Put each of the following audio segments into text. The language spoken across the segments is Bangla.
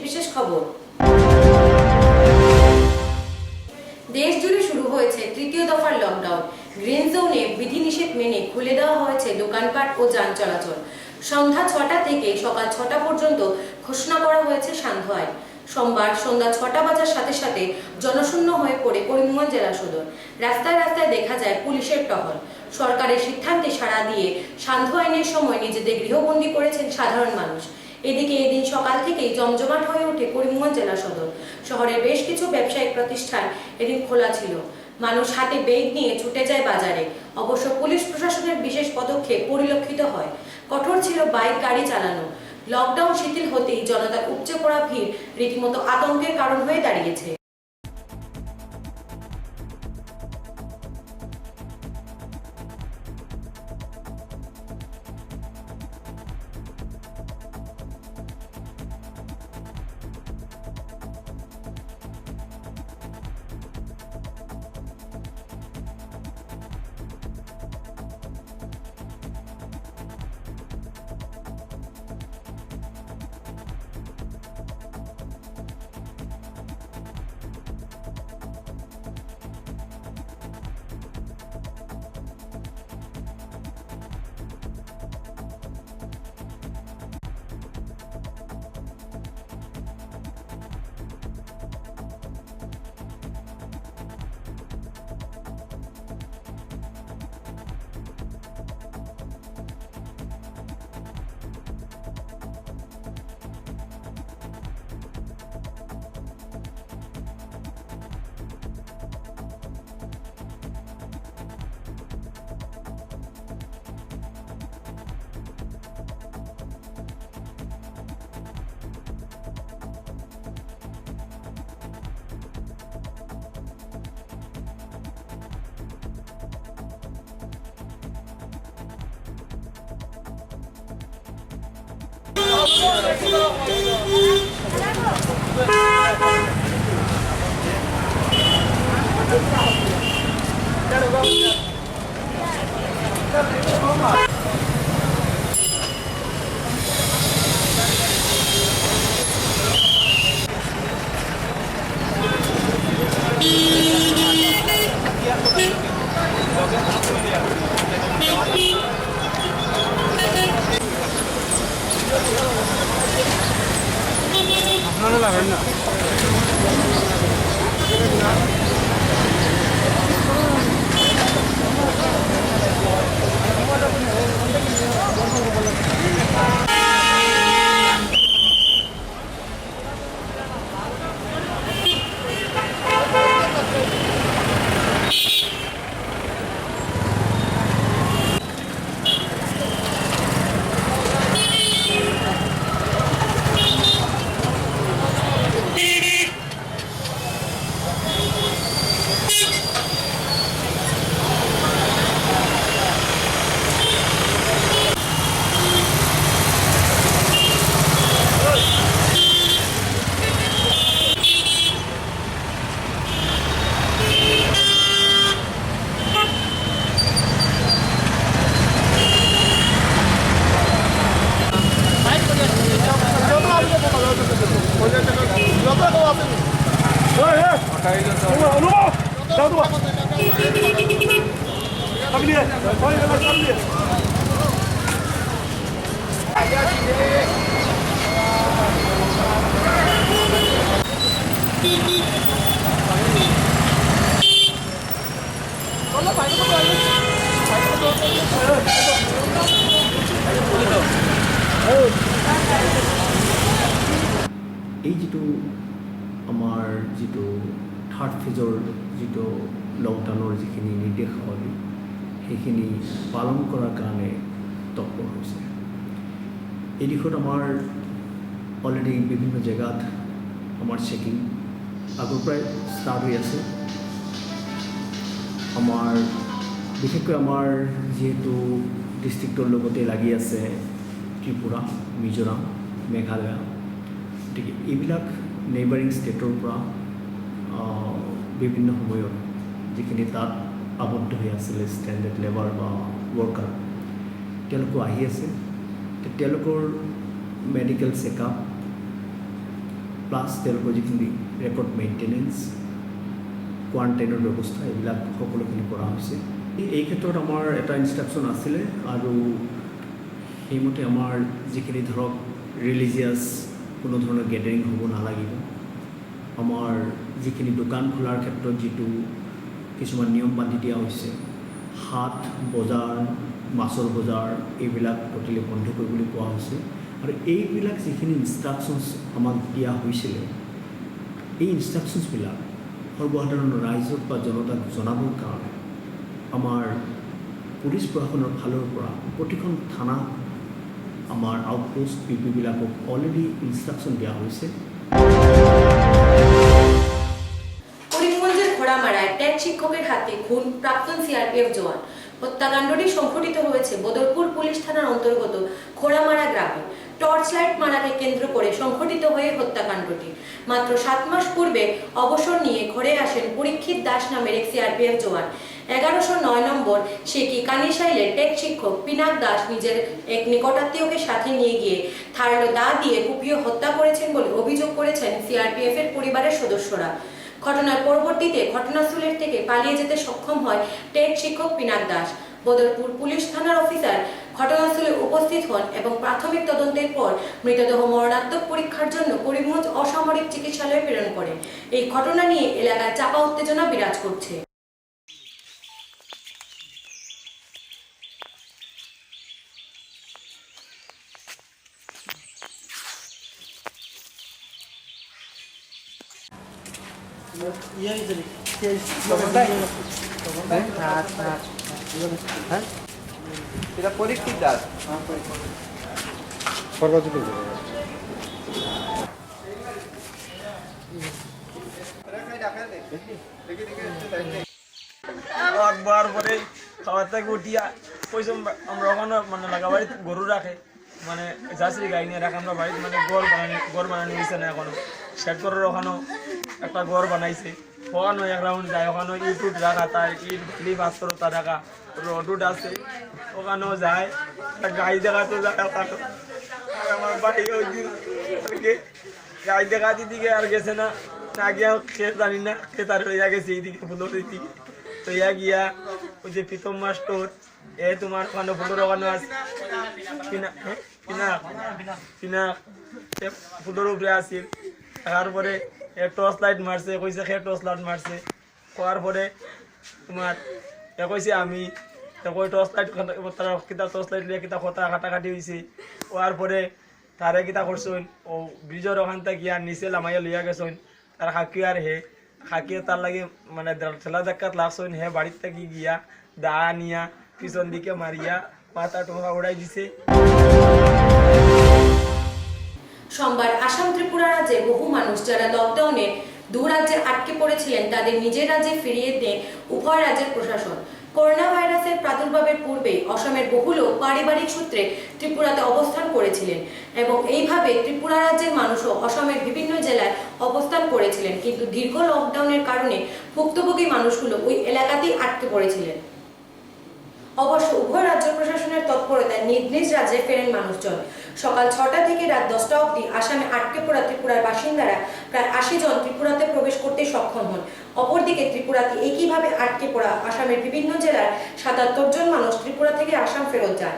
বিশেষ খবর। দেশ জুড়ে শুরু হয়েছে তৃতীয় দফার লকডাউন। গ্রিন জোনে বিধিনিষেধ মেনে খুলে দেওয়া হয়েছে দোকানপাট ও যান চলাচল। সন্ধ্যা 6টা থেকে সকাল 6টা পর্যন্ত ঘোষণা করা হয়েছে সান্ধ্য আইন। সোমবার সন্ধ্যা 6টা বাজার সাথে সাথে জনশূন্য হয়ে পড়ে করিমগঞ্জ জেলা সদর। রাস্তায় রাস্তায় দেখা যায় পুলিশের টহল। সরকারের সিদ্ধান্তে সাড়া দিয়ে সান্ধ্য আইনের সময় নিজেদের গৃহবন্দী করেছেন সাধারণ মানুষ। এদিকে এদিন সকাল থেকেই জমজমাট হয়ে ওঠে করিমগঞ্জ জেলা সদর। শহরের বেশ কিছু ব্যবসায়িক প্রতিষ্ঠান এদিন খোলা ছিল। মানুষ হাতে ব্যাগ নিয়ে ছুটে যায় বাজারে। অবশ্য পুলিশ প্রশাসনের বিশেষ পদক্ষেপ পরিলক্ষিত হয়। কঠোর ছিল বাইক গাড়ি চালানো। লকডাউন শিথিল হতেই জনতার উপচে পড়া ভিড় রীতিমতো আতঙ্কের কারণ হয়ে দাঁড়িয়েছে। আপনারা লাগেন না এই যিটো আমাৰ যিটো থাৰ্ড ফেজৰ যিটো লকডাউনৰ যিখিনি নিৰ্দেশাৱলী সেইখিনি পালন কৰাৰ কাৰণে তৎপৰ হৈছে। এই দিশত আমাৰ অলৰেডি বিভিন্ন জেগাত আমাৰ চেকিং আগৰ পৰাই ষ্টাৰ্ট হৈ আছে। আমাৰ বিশেষকৈ আমাৰ যিহেতু ডিষ্ট্ৰিক্টৰ লগতে লাগি আছে ত্ৰিপুৰা, মিজোৰাম, মেঘালয়, গতিকে এইবিলাক নেইবাৰিং ষ্টেটৰ পৰা বিভিন্ন সময়ত যিখিনি তাত আবদ্ধ হৈ আছিলে ষ্টেণ্ডাৰ্ড লেবাৰ বা ৱৰ্কাৰ, তেওঁলোকো আহি আছে। তেওঁলোকৰ মেডিকেল চেকআপ প্লাছ তেওঁলোকৰ যিখিনি ৰেকৰ্ড মেইনটেনেঞ্চ, কোৱাৰেণ্টাইনৰ ব্যৱস্থা এইবিলাক সকলোখিনি কৰা হৈছে। এই ক্ষেত্ৰত আমাৰ এটা ইনষ্ট্ৰাকশ্যন আছিলে আৰু সেইমতে আমাৰ যিখিনি ধৰক ৰিলিজিয়াছ কোনো ধৰণৰ গেডাৰিং হ'ব নালাগিব, আমাৰ যিখিনি দোকান খোলাৰ ক্ষেত্ৰত যিটো কিছুমান নিয়ম বান্ধি দিয়া হৈছে, হাট, বজাৰ, মাছৰ বজাৰ এইবিলাক ট'টেলি বন্ধ কৰিবলৈ কোৱা হৈছে। আৰু এইবিলাক যিখিনি ইনষ্ট্ৰাকশ্যনছ আমাক দিয়া হৈছিলে, এই ইনষ্ট্ৰাকশ্যনছবিলাক সৰ্বসাধাৰণ ৰাইজক বা জনতাক জনাবৰ কাৰণে আমাৰ পুলিচ প্ৰশাসনৰ ফালৰ পৰা প্ৰতিখন থানা আমাৰ আউটপোষ্ট পিপিবিলাকক অলৰেডি ইনষ্ট্ৰাকশ্যন দিয়া হৈছে। করিমগঞ্জের ঘোড়ামারায় ট্যাগ শিক্ষকের হাতে খুন প্রাক্তন সিআরপিএফ জওয়ান। হত্যাকাণ্ডটি সংঘটিত হয়েছে বদরপুর পুলিশ থানার অন্তর্গত ঘোড়ামারা গ্রামে। টর্চ লাইট মারাকে কেন্দ্র করে সংঘটিত হয়ে হত্যাকাণ্ডটি। মাত্র 7 মাস পূর্বে অবসর নিয়ে ঘরে আসেন পরীক্ষিত দাস নামের এক সিআরপিএফ জওয়ান। 1109 নম্বর শেকি কানিশাইলের টেক শিক্ষক পিনাক দাস নিজের এক নিকটাত্মীয়কে সাথে নিয়ে গিয়ে ধারালো দা দিয়ে কুপিয়ে হত্যা করেছেন বলে অভিযোগ করেছেন সিআরপিএফ এর পরিবারের সদস্যরা। ঘটনার পরবর্তীতে ঘটনাস্থলের থেকে পালিয়ে যেতে সক্ষম হয় টেক শিক্ষক পিনাক দাস। বদরপুর পুলিশ থানার অফিসার ঘটনাস্থলে উপস্থিত হন এবং প্রাথমিক তদন্তের পর মৃতদেহ মরণাত্মক পরীক্ষার জন্য করিমগঞ্জ অসামরিক চিকিৎসালয়ে প্রেরণ করেন। এই ঘটনা নিয়ে এলাকায় চাপা উত্তেজনা বিরাজ করছে। এটা পরীক্ষিত দাস বার পরে খাবার থেকে উঠিয়া পয়সা আমরা ওখানে মানে লাগা বাড়িতে গরু রাখে, মানে জার্সি গাই নিয়ে রাখে আমরা বাড়িতে, মানে গড় বানানো হয়েছে না এখনো। শেড করার ওখানেও একটা গড় বানাইছে, ওখানেও এক রাউন্ড যায়, ওখানেও ইট রাখা, তার ইট বালি পাঁচশোটা রাখা, রোড আছে, ওখানেও যায়, গাই দেখাতে যায় ওখানে। আর আমার বাড়ি ওই দিন গাই দেখাতে দিকে আর গেছে না, না গিয়া খেয়ে জানি না, খেতার হইয়া গেছে এইদিকে ফুলোর দিকে। তো ইয়া গিয়া ওই যে প্রীতম মাস্টর তোমার ওখানে ফুলোর ওখানে আছে ফুলোর উপরে আসিল। তারপরে টর্চ লাইট মারছে, কইছে সে টর্চ লাইট মারছে, কোয়ার পরে তোমার কইছে আমি কই টর্চ লাইট তারা কিতা টর্চ লাইট লিয়ে কিতা কথা কাটাকাটি হয়েছে। ওয়ার পরে তারে কিতা করছেন ও ব্রিজের ওখান থেকে গিয়া নিচে লামাইয়া লইয়া গেছেন। তার হাকি আর হে হাকিয়ে তার লাগে মানে ঠেলা ধাক্কাত লাগছেন, হে বাড়ির থেকে গিয়া দা নিয়া পিছন দিকে মারিয়া মাথা টোকা উড়াই দিছে। সোমবার আসাম ত্রিপুরা রাজ্যে বহু মানুষ যারা লকডাউনে দু রাজ্যে আটকে পড়েছিলেন তাদের নিজের রাজ্যে ফিরিয়ে দেন উভয় রাজ্যের প্রশাসন। করোনা ভাইরাসের প্রাদুর্ভাবের পূর্বে অসমের বহু লোক পারিবারিক সূত্রে ত্রিপুরাতে অবস্থান করেছিলেন এবং এইভাবে ত্রিপুরা রাজ্যের মানুষও অসমের বিভিন্ন জেলায় অবস্থান করেছিলেন, কিন্তু দীর্ঘ লকডাউনের কারণে ভুক্তভোগী মানুষগুলো ওই এলাকাতেই আটকে পড়েছিলেন। অবশ্য উভয় রাজ্য প্রশাসনের তৎপরতায় নিজ নিজ রাজ্যে ফেরেন মানুষজন। সকাল 6টা থেকে রাত 10টা অবধি আসামে আটকে পড়া ত্রিপুরার বাসিন্দারা প্রায় 80 জন ত্রিপুরাতে প্রবেশ করতে সক্ষম হন। অপরদিকে ত্রিপুরাতে একইভাবে আটকে পড়া আসামের বিভিন্ন জেলার 77 জন মানুষ ত্রিপুরা থেকে আসাম ফেরত যান।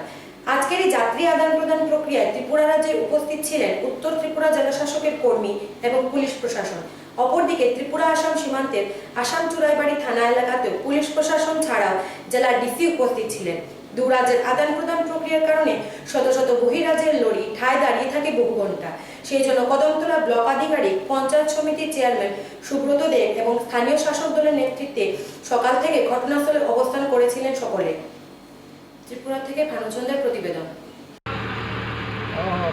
আজকের এই যাত্রী আদান প্রদান প্রক্রিয়ায় ত্রিপুরা রাজ্যে উপস্থিত ছিলেন উত্তর ত্রিপুরা জেলা শাসকের কর্মী এবং পুলিশ প্রশাসন। অপরদিকে ত্রিপুরা আসাম সীমান্তের আসাম চুরাইবাড়ি থানা এলাকাতেও পুলিশ প্রশাসন ছাড়াও জেলার ডিসি উপস্থিত ছিলেন। দু রাজ্যের আদান প্রদান প্রক্রিয়ার কারণে শত শত বহিরাজ্যের লরি ঠায় দাঁড়িয়ে থাকে বহু ঘন্টা। সেই জন্য কদমতলা ব্লক আধিকারিক, পঞ্চায়েত সমিতির চেয়ারম্যান সুব্রত দেব এবং স্থানীয় শাসক দলের নেতৃত্বে সকাল থেকে ঘটনাস্থলে অবস্থান করেছিলেন সকলে। ত্রিপুরা থেকে ভানুচন্দ্রের প্রতিবেদন।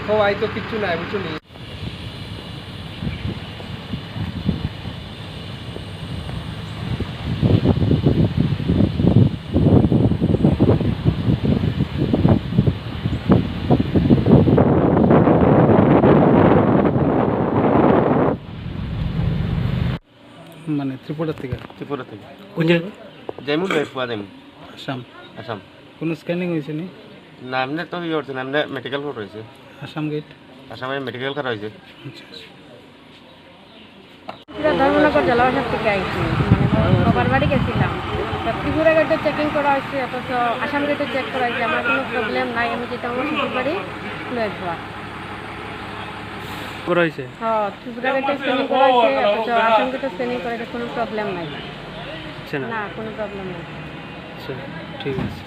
খোয়াই তো কিচ্ছু নাই বুঝছো নি। মানে ত্রিপুরা থেকে কোন জায়গা যাইমু বেরফুয়া যাইমু আসাম আসাম কোনো স্ক্যানিং হয়েছে নি? না এমনি তো ইয়ে করছে না, এমনি মেডিকেল কোর্ট হয়েছে, আসাম গেট। আসামে মেডিকেল করা হয়েছে। আচ্ছা আচ্ছা। এটা ধর্মনগর জেলাবাসার থেকে আইছি মানে বাবার বাড়ি গেছিলাম তো ত্রিপুরা গেটে চেকিং করা হয়েছে অথচ আসাম গেটে চেক করা হয়েছে আমার কোনো প্রবলেম নাই আমি যেটা আমার শ্বশুর বাড়ি লয়ে যাওয়া করা হয়েছে হ্যাঁ ত্রিপুরা গেটে স্ক্যানিং করা হয়েছে অথচ আসাম গেটে স্ক্যানিং করা হয়েছে কোনো প্রবলেম নাই আচ্ছা না না কোনো প্রবলেম নেই আচ্ছা ঠিক আছে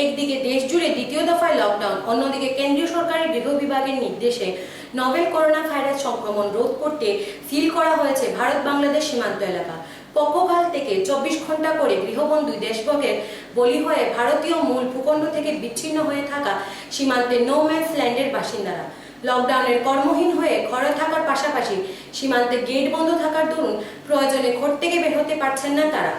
একদিকে দেশ জুড়ে দ্বিতীয় দফায় লকডাউন, অন্যদিকে কেন্দ্রীয় সরকারের গৃহ বিভাগের নির্দেশে নভেল করোনা ভাইরাস সংক্রমণ রোধ করতে সিল করা হয়েছে ভারত বাংলাদেশ সীমান্ত এলাকা। পক্ষকাল থেকে 24 ঘন্টা করে গৃহবন্দী দেশভাগের বলি হয়ে ভারতীয় মূল ভূখণ্ড থেকে বিচ্ছিন্ন হয়ে থাকা সীমান্তের নো ম্যানস ল্যান্ডের বাসিন্দারা লকডাউনের কর্মহীন হয়ে ঘরে থাকার পাশাপাশি সীমান্তে গেট বন্ধ থাকার দরুন প্রয়োজনে ঘর থেকে বের হতে পারছেন না তারা।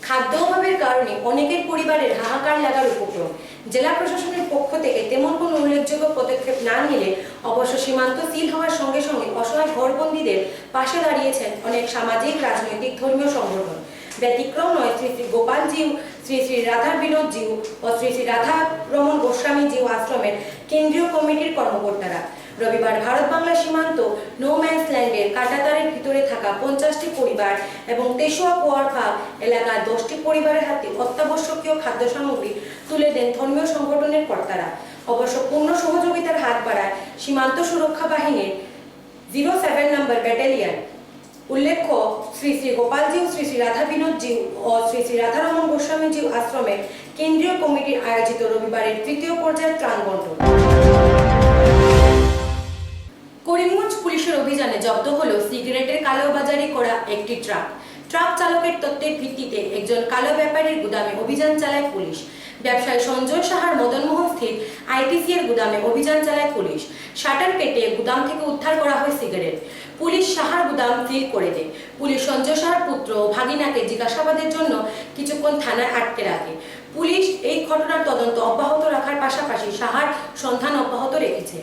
খাদ্য অভাবের কারণে অনেকের পরিবারের হাহাকার লাগার উপক্রম। জেলা প্রশাসনের পক্ষ থেকে তেমন কোনো উল্লেখযোগ্য পদক্ষেপ না নিলে অবশ্য সীমান্ত সিল হওয়ার সঙ্গে সঙ্গে অসহায় ঘরবন্দীদের পাশে দাঁড়িয়েছেন অনেক সামাজিক, রাজনৈতিক, ধর্মীয় সংগঠন। ব্যতিক্রম নয় শ্রী শ্রী গোপাল জিউ, শ্রী শ্রী রাধা বিনোদ জিউ ও শ্রী শ্রী রাধা রমন গোস্বামী জিউ আশ্রমের কেন্দ্রীয় কমিটির কর্মকর্তারা। রবিবার ভারত বাংলা সীমান্ত নো ম্যানস ল্যান্ডের কাঁটাতারের ভিতরে থাকা 50টি পরিবার এবং তেসুয়া কুয়ারখাল এলাকার 10টি পরিবারের হাতে অত্যাবশ্যকীয় খাদ্য সামগ্রী তুলে দেন ধর্মীয় সংগঠনের কর্তারা। অবশ্য পূর্ণ সহযোগিতার হাত বাড়ায় সীমান্ত সুরক্ষা বাহিনীর 07 নম্বর ব্যাটালিয়ন। উল্লেখ্য শ্রী শ্রী গোপাল জিউ, শ্রী শ্রী রাধা বিনোদ জিউ ও শ্রী শ্রী রাধারমন গোস্বামী জিউ আশ্রমের কেন্দ্রীয় কমিটির আয়োজিত রবিবারের তৃতীয় পর্যায়ের ত্রাণ বন্টন। করিমগঞ্জ পুলিশের অভিযানে জব্দ হলো সিগারেটের কালোবাজারি করা একটি ট্রাক। ট্রাক চালকের তথ্যের ভিত্তিতে একজন কালো ব্যাপারীর গুদামে অভিযান চালায় পুলিশ। ব্যবসায়ী সঞ্জয় সাহার মদনমোহন স্থিত আইটিসি এর গুদামে অভিযান চালায় পুলিশ। শাটার কেটে গুদাম থেকে উদ্ধার করা হয় সিগারেট। পুলিশ সাহার গুদাম সিল করে দেয়। পুলিশ সঞ্জয় সাহার পুত্র ও ভাগিনাকে জিজ্ঞাসাবাদের জন্য কিছুক্ষণ থানায় আটকে রাখে। পুলিশ এই ঘটনার তদন্ত অব্যাহত রাখার পাশাপাশি সাহার সন্ধান অব্যাহত রেখেছে।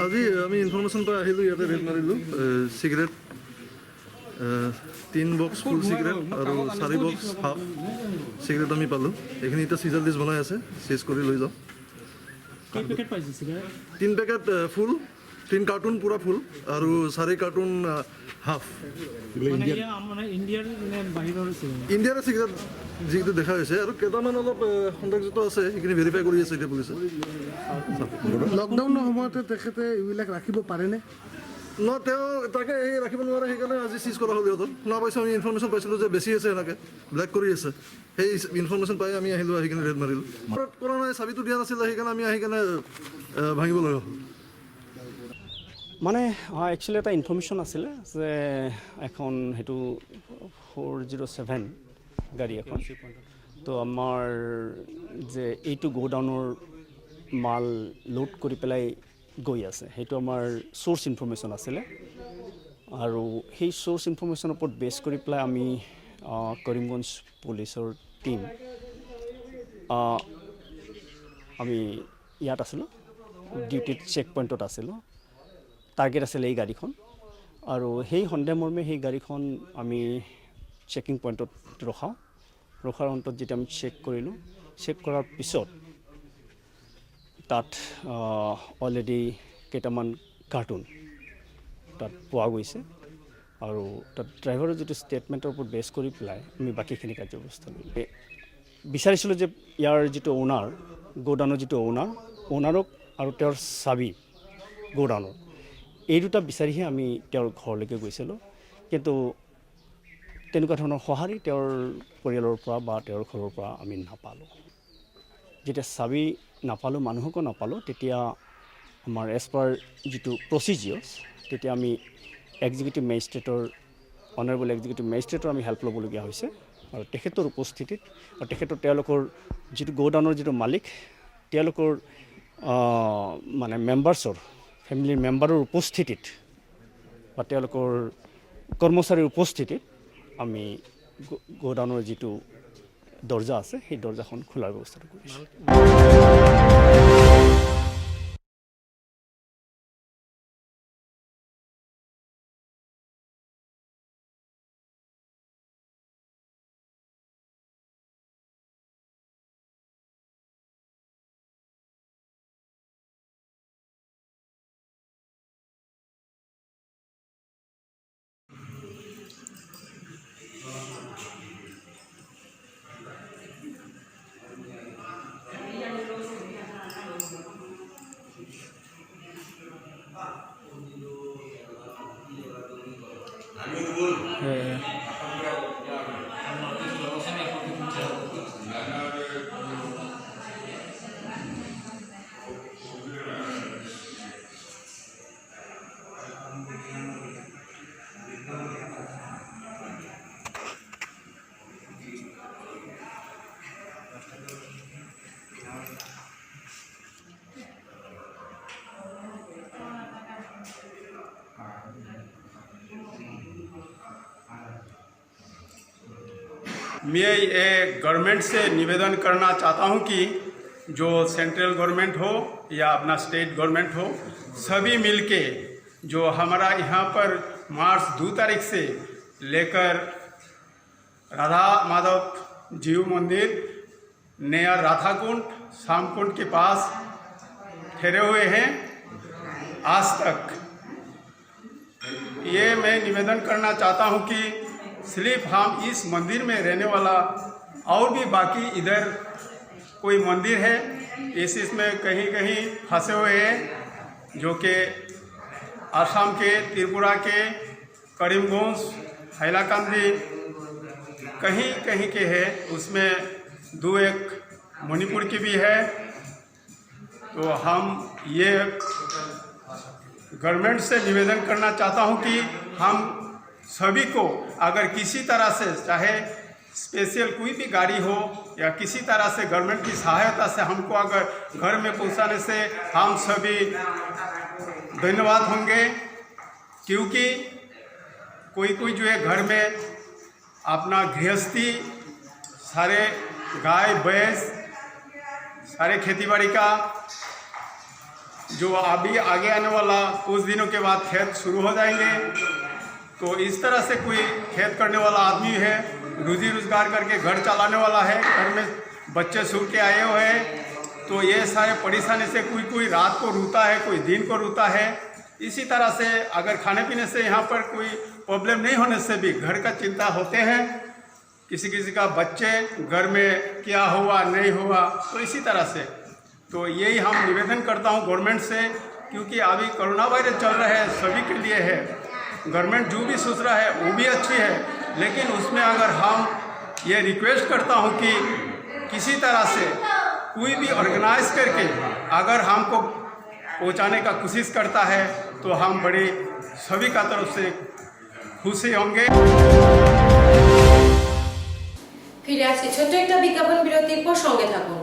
আজি আমি ইনফৰমেশ্যন পাই আহিলোঁ, ইয়াতে ৰেড মাৰিলোঁ। চিগাৰেট 3 বক্স ফুল চিগাৰেট আৰু 4 বক্স হাফ চিগাৰেট আমি পালোঁ। এইখিনি এতিয়া চিজাৰ লিষ্ট বনাই আছে, চেজ কৰি লৈ যাওঁ। 3 পেকেট ফুল, 3 কাৰ্টুন পূৰা ফুল আৰু 4 কাৰ্টুন হাফ। ইণ্ডিয়াৰে চিগাৰেট যিটো দেখা হৈছে, আৰু কেইটামান অলপ সন্দেহযুক্ত আছে, সেইখিনি ভেৰিফাই কৰি আছে এতিয়া পুলিচে। লকডাউনৰ সময়তে তেখেতে এইবিলাক ৰাখিব পাৰেনে? তেওঁ তাকে এই ৰাখিব নোৱাৰে, সেইকাৰণে আজি চিজ কৰা হ'ল সিহঁতৰ। শুনা পাইছোঁ, আমি ইনফৰমেশ্যন পাইছিলোঁ যে বেছি আছে, এনেকৈ ব্লেক কৰি আছে। সেই ইনফৰমেশ্যন পাই আমি আহিলোঁ, আহি কিনে ৰেড মাৰিলোঁ। কৰা নাই, চাবিটো দিয়া নাছিলে, সেইকাৰণে আমি আহি কিনে ভাঙিবলৈ হ'ল। মানে একচুৱেলি এটা ইনফৰমেশ্যন আছিলে যে এখন সেইটো 407 গাড়ী এখন, তো আমাৰ যে এইটো গ'ডাউনৰ মাল লোড কৰি পেলাই গৈ আছে, সেইটো আমাৰ চ'ৰ্চ ইনফৰমেশ্যন আছিলে। আৰু সেই চ'ৰ্চ ইনফৰমেশ্যনৰ ওপৰত বেছ কৰি পেলাই আমি কৰিমগঞ্জ পুলিচৰ টীম আমি ইয়াত আছিলোঁ, ডিউটিত চেক পইণ্টত আছিলোঁ। টাৰ্গেট আছিলে এই গাড়ীখন, আৰু সেই সন্দেহ মৰ্মে সেই গাড়ীখন আমি চেকিং পইণ্টত ৰখাৰ অন্তত যেতিয়া আমি চেক কৰিলোঁ, চেক কৰাৰ পিছত তাত অলৰেডি কেইটামান কাৰ্টুন তাত পোৱা গৈছে, আৰু তাত ড্ৰাইভাৰৰ যিটো ষ্টেটমেণ্টৰ ওপৰত বেছ কৰি পেলাই আমি বাকীখিনি কাৰ্যব্যৱস্থা কৰিলোঁ। বিচাৰিছিলোঁ যে ইয়াৰ যিটো অ'নাৰ, গ'ডাউনৰ যিটো অ'নাৰক আৰু তেওঁৰ চাবি গ'ডাউনৰ, এই দুটা বিচাৰিহে আমি তেওঁৰ ঘৰলৈকে গৈছিলোঁ। কিন্তু তেনেকুৱা ধৰণৰ সঁহাৰি তেওঁৰ পৰিয়ালৰ পৰা বা তেওঁৰ ঘৰৰ পৰা আমি নাপালোঁ। যেতিয়া চাবি নাপালোঁ, মানুহকো নাপালোঁ, তেতিয়া আমাৰ এজ পাৰ যিটো প্ৰচিজিয়ৰ্ছ, তেতিয়া আমি এক্সিকিউটিভ মেজিষ্ট্ৰেটৰ, অনাৰেবল এক্সিকিউটিভ মেজিষ্ট্ৰেটৰ আমি হেল্প ল'বলগীয়া হৈছে। আৰু তেখেতৰ উপস্থিতিত, আৰু তেওঁলোকৰ যিটো গ'ডাউনৰ যিটো মালিক, তেওঁলোকৰ মানে মেম্বাৰ্ছৰ, ফেমিলিৰ মেম্বাৰৰ উপস্থিতিত বা তেওঁলোকৰ কৰ্মচাৰীৰ উপস্থিতিত আমি গ'ডাউনৰ যিটো দৰ্জা আছে, সেই দৰ্জাখন খোলাৰ ব্যৱস্থাটো কৰিছোঁ। मैं ये गवर्नमेंट से निवेदन करना चाहता हूँ कि जो सेंट्रल गवर्नमेंट हो या अपना स्टेट गवर्नमेंट हो, सभी मिलके जो हमारा यहाँ पर मार्च 2 तारीख से लेकर राधा माधव जीव मंदिर, नया राधाकुंड, शामकुंड के पास ठहरे हुए हैं आज तक, ये मैं निवेदन करना चाहता हूँ कि सिर्फ हम इस मंदिर में रहने वाला और भी बाकी इधर कोई मंदिर है इसमें कहीं कहीं फंसे हुए हैं, जो कि आसाम के, त्रिपुरा के, करीमगंज, हैलाकांदी कहीं कहीं के है, उसमें 2-1 मणिपुर की भी है। तो हम ये गवर्नमेंट से निवेदन करना चाहता हूँ कि हम सभी को अगर किसी तरह से, चाहे स्पेशल कोई भी गाड़ी हो या किसी तरह से गवर्नमेंट की सहायता से हमको अगर घर में पहुंचाने से हम सभी धन्यवाद होंगे, क्योंकि कोई जो है घर में अपना गृहस्थी, सारे गाय भैंस, सारे खेती बाड़ी का जो अभी आगे आने वाला कुछ दिनों के बाद खेत शुरू हो जाएंगे। तो इस तरह से कोई खेत करने वाला आदमी है, रोजी रोजगार करके घर चलाने वाला है, घर में बच्चे सूर के आए हुए हैं, तो ये सारे परेशानी से कोई रात को रोता है, कोई दिन को रोता है। इसी तरह से अगर खाने पीने से यहाँ पर कोई प्रॉब्लम नहीं होने से भी घर का चिंता होते हैं। किसी किसी का बच्चे घर में क्या हुआ नहीं हुआ, तो इसी तरह से तो यही हम निवेदन करता हूँ गवर्नमेंट से, क्योंकि अभी कोरोना वायरस चल रहा है, सभी के लिए है। गवर्नमेंट जो भी सोच रहा है वो भी अच्छी है, लेकिन उसमें अगर हम ये रिक्वेस्ट करता हूँ कि किसी तरह से कोई भी ऑर्गेनाइज करके अगर हमको पहुँचाने का कोशिश करता है तो हम बड़े सभी का तरफ से खुशी होंगे। ফিরে আসছে ছোট্ট একটা বিজ্ঞাপন বিরতির পর সঙ্গে থাকুন।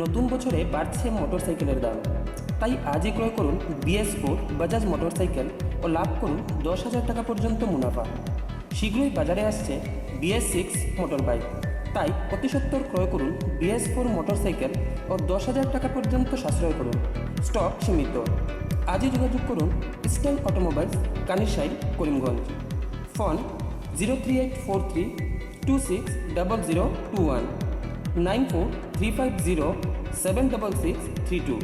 নতুন বছরে বাড়ছে মোটরসাইকেলের দাম, তাই আজই ক্রয় করুন BS4 বাজাজ মোটরসাইকেল ও লাভ করুন 10,000 টাকা পর্যন্ত মুনাফা। শীঘ্রই বাজারে আসছে BS6 মোটর বাইক, তাই অতি সত্বর ক্রয় করুন BS4 মোটরসাইকেল ও 10,000 টাকা পর্যন্ত সাশ্রয় করুন। স্টক সীমিত। আজই যোগাযোগ করুন ইস্টার্ন অটোমোবাইলস, কানিরসাই, করিমগঞ্জ। ফোন 03843 260021 9435076632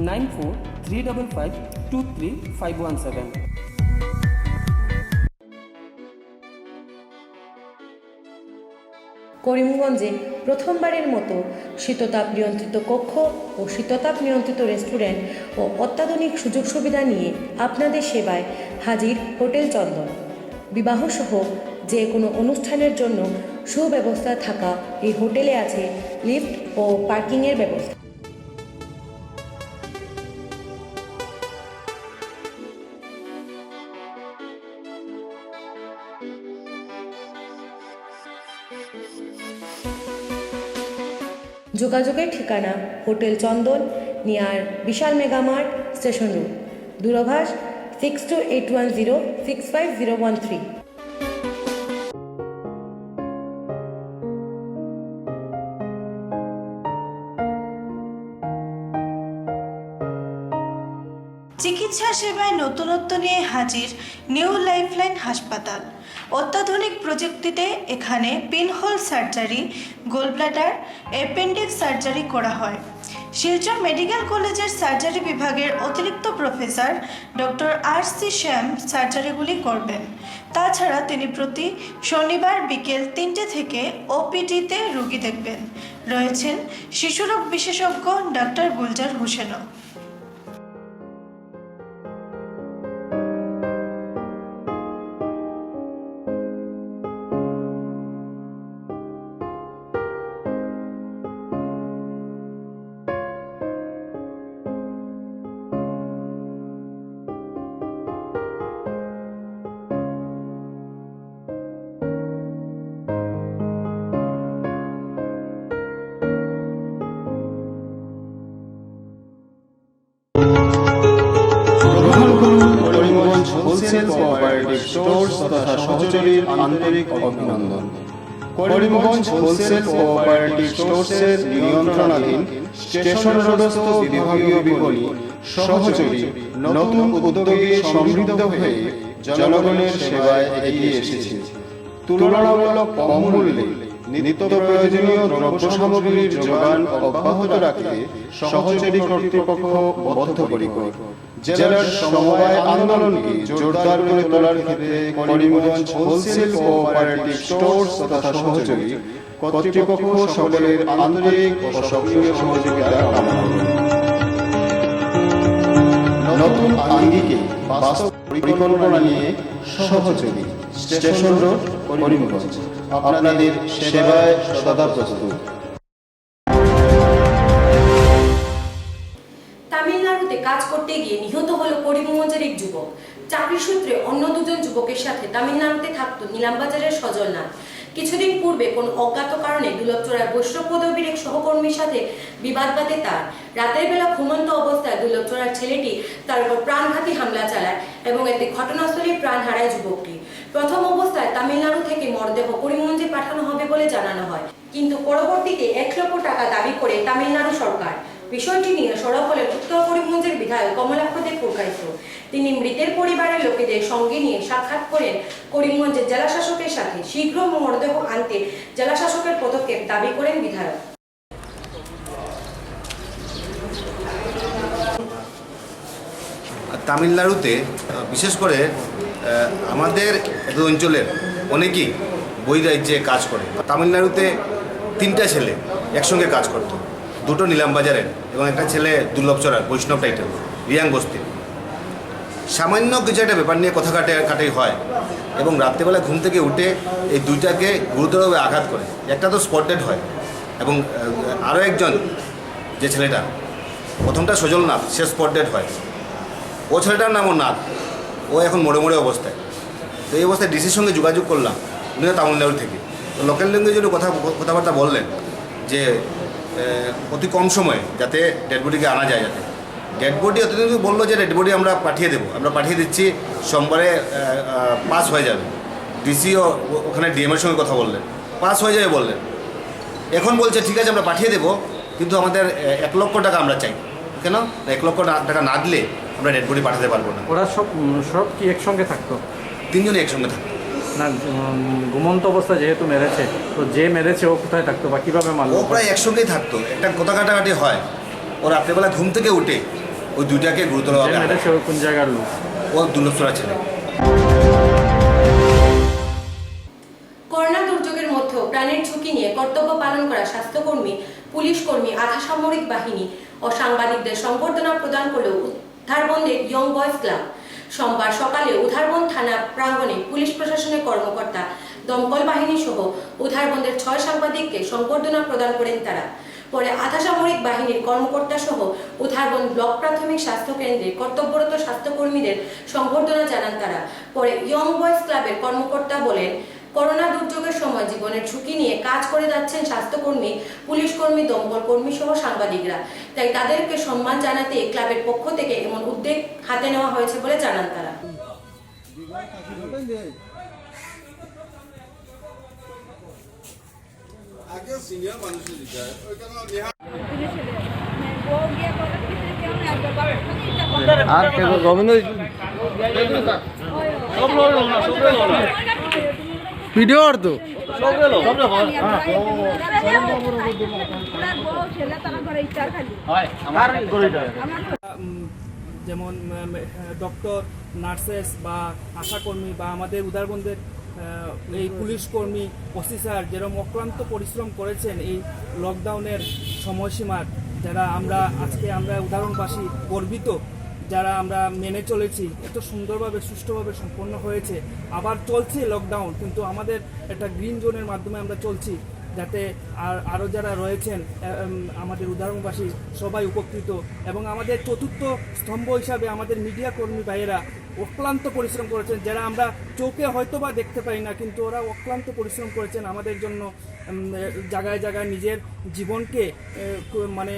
9435523517। করিমগঞ্জে প্রথমবারের মতো শীততাপ নিয়ন্ত্রিত কক্ষ ও শীততাপ নিয়ন্ত্রিত রেস্টুরেন্ট ও অত্যাধুনিক সুযোগ সুবিধা নিয়ে আপনাদের সেবায় হাজির হোটেল চন্দন। বিবাহসহ যে কোনো অনুষ্ঠানের জন্য সুব্যবস্থা থাকা এই হোটেলে আছে লিফট ও পার্কিংয়ের ব্যবস্থা। যোগাযোগের ঠিকানা হোটেল চন্দন, নিয়ার বিশাল মেগামার্ট, স্টেশন রোড। দূরভাষ 6281065013। চিকিৎসা সেবায় নতুনত্ব নিয়ে হাজির নিউ লাইফলাইন হাসপাতাল। অত্যাধুনিক প্রযুক্তিতে এখানে pinhole surgery, gallbladder, appendix surgery করা হয়। শিলচর মেডিকেল কলেজের সার্জারি বিভাগের অতিরিক্ত প্রফেসর ডক্টর RC শ্যাম সার্জারিগুলি করবেন। তাছাড়া তিনি প্রতি শনিবার বিকেল 3টে থেকে OPD-তে রোগী দেখবেন। রয়েছেন শিশুরোগ বিশেষজ্ঞ ডক্টর গুলজার হোসেনও। হোলসেল কোঅপারেটিভ স্টোর্স তথা সহযোগীর আন্তরিক অভিনন্দন। করিমগঞ্জ হোলসেল কোঅপারেটিভ স্টোর্সের নিয়ন্ত্রণাধীন স্টেশন রোডস্থ বিভাগীয় বিপণী সহযোগী নতুন উদ্যোগে সমৃদ্ধ হয়ে জনগণের সেবায় এগিয়ে এসেছে। তুলনামূলক কম মূল্যে নিত্য প্রয়োজনীয় দ্রব্য সামগ্রীর যোগান অব্যাহত রাখতে সহযোগী কর্তৃপক্ষ বদ্ধপরিকর। জেলার সমবায় আন্দোলনকে জোরদার করে তোলার ক্ষেত্রে করিমগঞ্জ হোলসেল কোঅপারেটিভ স্টোর্স তথা সহযোগী কর্তৃপক্ষ সকলের আন্তরিক ও সক্রিয় সহযোগিতা কামনা করে। নতুন আঙ্গিকে বাস্তব পরিকল্পনা নিয়ে সহযোগী স্টেশন রোড, করিমগঞ্জ আপনাদের সেবায় সদা প্রস্তুত। তামিলনাড়ুতে কাজ করতে গিয়ে নিহত হলো করিমগঞ্জের এক যুবক। চাকরি সূত্রে অন্য দুজন যুবকের সাথে তামিলনাড়ুতে থাকতো নিলামবাজারের সজল নাথ। কিছুদিন পূর্বে কোন অজ্ঞাত কারণে দুর্লভচড়ার বৈষ্ণব পদবীর এক সহকর্মীর সাথে বিবাদ বাঁধে তার। রাতের বেলা ঘুমন্ত অবস্থায় দুর্লভচড়ার ছেলেটি তার উপর প্রাণঘাতী হামলা চালায় এবং এতে ঘটনাস্থলেই প্রাণ হারায় যুবকটি। প্রথম অবস্থায় তামিলনাড়ু থেকে মরদেহ করিমগঞ্জে পাঠানো হবে বলে জানানো হয়, কিন্তু পরবর্তীতে 1 লক্ষ টাকা দাবি করে তামিলনাড়ু সরকার বিষয়টি নিয়ে সরব হলেন উত্তর করিমগঞ্জের বিধায়ক কমলাক্ষ দে পুরকাইত। তিনি মৃতের পরিবারের লোকেদের সঙ্গে নিয়ে সাক্ষাৎ করেন করিমগঞ্জের জেলা শাসকের সাথে। শীঘ্র মরদেহ আনতে জেলা শাসকের পদক্ষেপ দাবি করেন বিধায়ক। তামিলনাড়ুতে বিশেষ করে আমাদের অঞ্চলের অনেকেই বহিরাজ্যে কাজ করে। তামিলনাড়ুতে 3টা ছেলে একসঙ্গে কাজ করতো, 2টো নিলামবাজারের এবং একটা ছেলে দুর্লভচড়ার বৈষ্ণব টাইটেল রিয়াং বস্তির। সামান্য কিছু একটা ব্যাপার নিয়ে কথা কাটাই হয় এবং রাত্রেবেলা ঘুম থেকে উঠে এই 2টাকে গুরুতরভাবে আঘাত করে। একটা তো স্পট ডেড হয় এবং আরও একজন যে ছেলেটা, প্রথমটা সজল নাথ, সে স্পট ডেড হয়। ও ছেলেটার নামও নাথ, ও এখন মোড়ে মোড়ে অবস্থায়। তো এই অবস্থায় ডিসির সঙ্গে যোগাযোগ করলাম, উনিও তামিলনাড়ু থেকে। তো লোকাল ল্যাঙ্গুয়েজের কথাবার্তা বললেন যে অতি কম সময়ে যাতে ডেড বডিকে আনা যায়। যাতে ডেড বডি অতদিন বললো যে ডেড বডি আমরা পাঠিয়ে দেবো, আমরা পাঠিয়ে দিচ্ছি, সোমবারে পাস হয়ে যাবে। ডিসিও ওখানে ডিএমের সঙ্গে কথা বললেন, পাস হয়ে যাবে বললেন। এখন বলছে ঠিক আছে আমরা পাঠিয়ে দেবো, কিন্তু আমাদের 1 লক্ষ টাকা আমরা চাই। কেন? 1 লক্ষ টাকা না দিলে আমরা ডেড বডি পাঠাতে পারবো না। ওরা সব কি একসঙ্গে থাকতো? 3জনই একসঙ্গে থাকতো না, ঘুমন্ত অবস্থা যেহেতু মেরেছে, তো যে মেরেছে ও কোথায় থাকতো বা কীভাবে মারলো? ও প্রায় একসঙ্গেই থাকতো। একটা কথা কাটাকাটি হয়, ও রাত্রেবেলা ঘুম থেকে উঠে ওই 2টাকে গুরুতরভাবে মেরেছে। ও কোন জায়গার লোক? ও দুর্লভচড়া ছেলে। করোনা দুর্যোগের মধ্যেও প্রাণের ঝুঁকি নিয়ে কর্তব্য পালন করা স্বাস্থ্যকর্মী, পুলিশ কর্মী, আধা সামরিক বাহিনী ও সাংবাদিকদের সংবর্ধনা প্রদান করল উধারবন্দের ইয়ং বয়েজ ক্লাব। সোমবার সকালে উধারবন্দ থানা প্রাঙ্গণে পুলিশ প্রশাসনের কর্মকর্তা, দমকল বাহিনী সহ উধারবন্দের 6 সাংবাদিককে সংবর্ধনা প্রদান করেন তারা। পরে আধা সামরিক বাহিনীর কর্মকর্তা সহ উধারবন্দ ব্লক প্রাথমিক স্বাস্থ্য কেন্দ্রে কর্তব্যরত স্বাস্থ্যকর্মীদের সংবর্ধনা জানান তারা। পরে ইয়ং বয়েজ ক্লাবের কর্মকর্তা বলেন, করোনা দুর্যোগের সময় জীবনের ঝুঁকি নিয়ে কাজ করে যাচ্ছেন স্বাস্থ্যকর্মী, পুলিশ কর্মী, দমকল কর্মী সহ সাংবাদিকরা। তাই তাদেরকে সম্মান জানাতে ক্লাবের পক্ষ থেকে এমন উদ্যোগ হাতে নেওয়া হয়েছে বলে জানান তারা। ভিডিও আর তো যেমন ডক্টর, নার্সেস বা আশাকর্মী বা আমাদের উদারবন্দের এই পুলিশ কর্মী, অফিসার যেরকম অক্লান্ত পরিশ্রম করেছেন এই লকডাউনের সময়সীমার, যারা আজকে আমরা উদাহরণবাসী গর্বিত, যারা আমরা মেনে চলেছি, এত সুন্দরভাবে সুষ্ঠুভাবে সম্পন্ন হয়েছে। আবার চলছে লকডাউন, কিন্তু আমাদের একটা গ্রিন জোনের মাধ্যমে আমরা চলছি, যাতে আরও যারা রয়েছেন আমাদের উদাহরণবাসী সবাই উপকৃত। এবং আমাদের চতুর্থ স্তম্ভ হিসাবে আমাদের মিডিয়া কর্মী ভাইয়েরা অক্লান্ত পরিশ্রম করেছেন, যারা আমরা চোখে হয়তো বা দেখতে পাই না, কিন্তু ওরা অক্লান্ত পরিশ্রম করেছেন আমাদের জন্য। জায়গায় জায়গায় নিজের জীবনকে মানে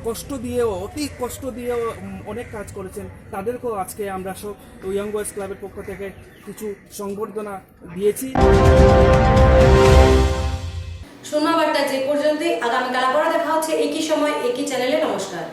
কষ্ট দিয়েও, অতি কষ্ট দিয়েও অনেক কাজ করেছেন। তাদেরকেও আজকে আমরা সব ইয়ং বয়েজ ক্লাবের পক্ষ থেকে কিছু সংবর্ধনা দিয়েছি। শূন্য বার্তা যে পর্যন্তই। আগামীকাল আবারও দেখা হচ্ছে একই সময় একই চ্যানেলে। নমস্কার।